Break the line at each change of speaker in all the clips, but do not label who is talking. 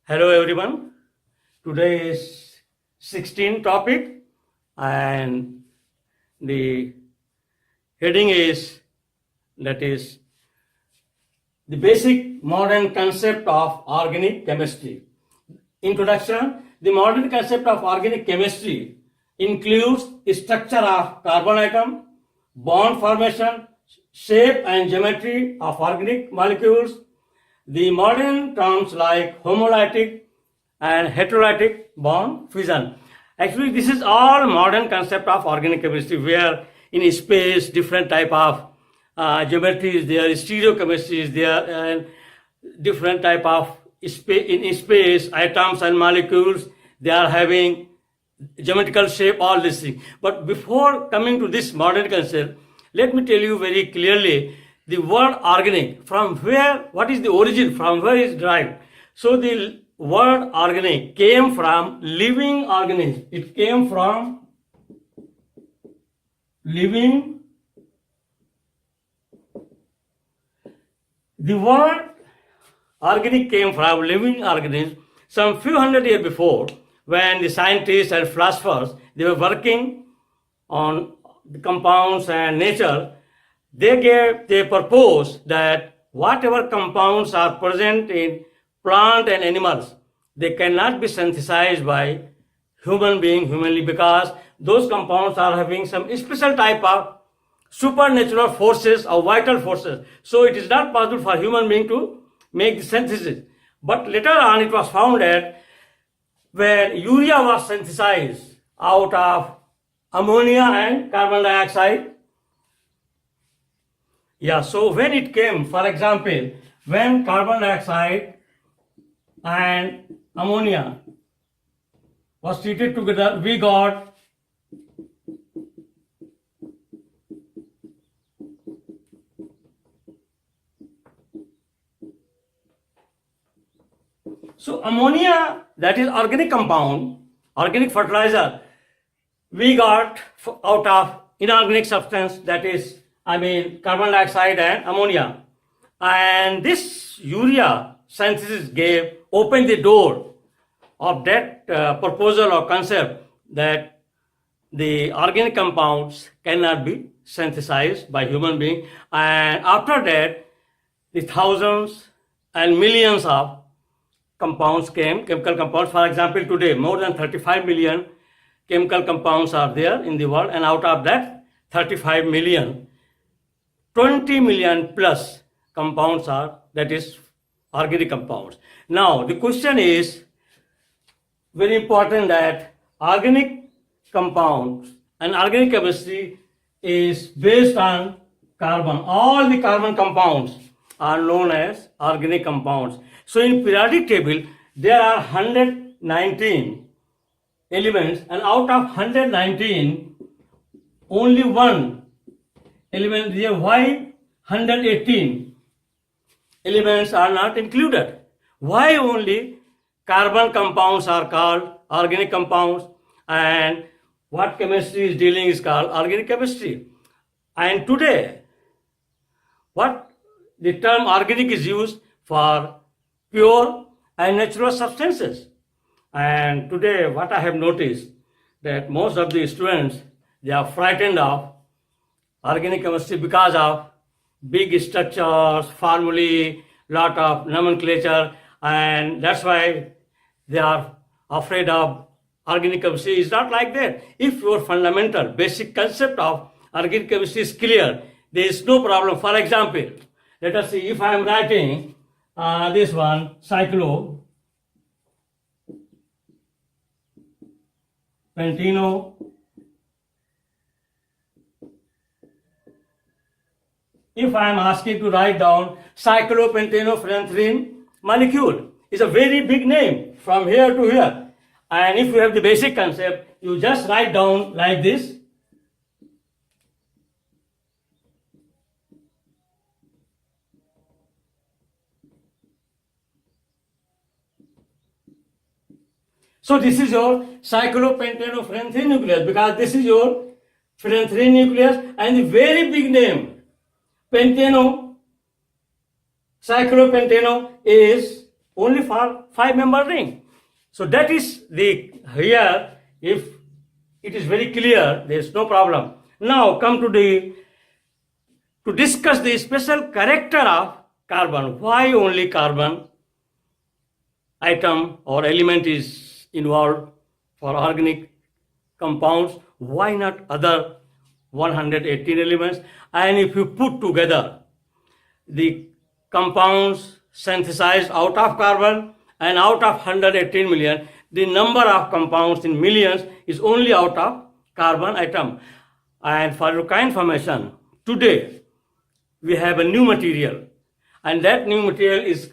Hello everyone. Today is 16 topic and the heading is the basic modern concept of organic chemistry. Introduction. The modern concept of organic chemistry includes structure of carbon atom, bond formation, shape and geometry of organic molecules. The modern terms like homolytic and heterolytic bond fusion. Actually, this is all modern concept of organic chemistry, where in space different type of geometry is there, stereochemistry is there, and different type of in space atoms and molecules, they are having geometrical shape, all this thing. But before coming to this modern concept, let me tell you very clearly the word organic, from where, what is the origin, from where is derived. So the word organic came from living organism. It came from living. The word organic came from living organism some few hundred years before, when the scientists and philosophers, they were working on the compounds and nature. They proposed that whatever compounds are present in plant and animals, they cannot be synthesized by humanly, because those compounds are having some special type of supernatural forces or vital forces. So it is not possible for human being to make the synthesis. But later on it was found that when urea was synthesized out of ammonia and carbon dioxide, so when it came, for example, when carbon dioxide and ammonia was treated together, we got ammonia, that is organic compound, organic fertilizer, we got out of inorganic substance, that is, carbon dioxide and ammonia. And this urea synthesis opened the door of that proposal or concept that the organic compounds cannot be synthesized by human being. And after that, the thousands and millions of compounds came, chemical compounds. For example, today more than 35 million chemical compounds are there in the world, and out of that 35 million, 20 million plus compounds are, that is, organic compounds. Now the question is very important, that organic compounds and organic chemistry is based on carbon. All the carbon compounds are known as organic compounds. So in periodic table there are 119 elements, and out of 119 only one element here. Why 118 elements are not included? Why only carbon compounds are called organic compounds, and what chemistry is dealing is called organic chemistry? And today, what the term organic is used for pure and natural substances. And today what I have noticed, that most of the students, they are frightened of organic chemistry because of big structures, formulae, lot of nomenclature, and that's why they are afraid of organic chemistry. It's not like that. If your fundamental basic concept of organic chemistry is clear, there is no problem. For example, let us see, if I am writing this one, cyclopenteno, if I am asking to write down cyclopenteno molecule, is a very big name from here to here. And if you have the basic concept, you just write down like this. So this is your cyclopenteno nucleus, because this is your phenanthrene nucleus, and the very big name, penteno, cyclopenteno, is only for 5-member ring. So that is the here, if it is very clear, there is no problem. Now come to discuss the special character of carbon. Why only carbon atom or element is involved for organic compounds? Why not other 118 elements? And if you put together the compounds synthesized out of carbon and out of 118 million, the number of compounds in millions is only out of carbon atom. And for your kind information, today we have a new material, and that new material is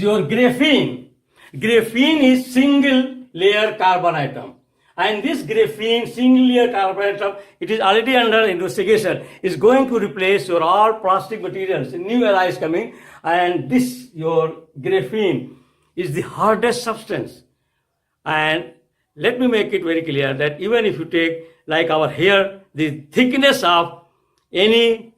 your graphene. Graphene is single layer carbon atom. And this graphene single layer carbon atom, it is already under investigation, is going to replace your all plastic materials. A new era is coming, and this, your graphene, is the hardest substance. And let me make it very clear that even if you take, like our hair, the thickness of any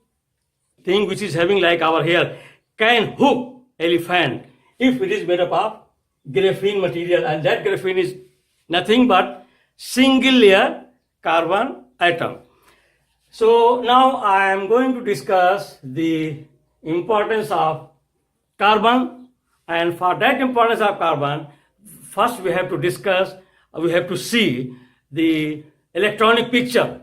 thing which is having like our hair can hook elephant if it is made up of graphene material, and that graphene is nothing but single layer carbon atom. So now I am going to discuss the importance of carbon, and for that importance of carbon, first we have to see the electronic picture.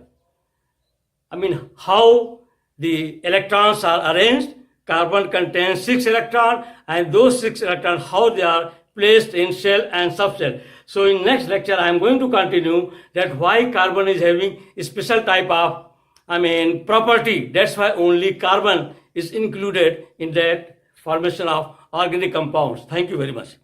I mean, how the electrons are arranged. Carbon contains 6 electrons, and those 6 electrons, how they are placed in shell and subshell. So in next lecture, I am going to continue that why carbon is having a special type of, property. That's why only carbon is included in that formation of organic compounds. Thank you very much.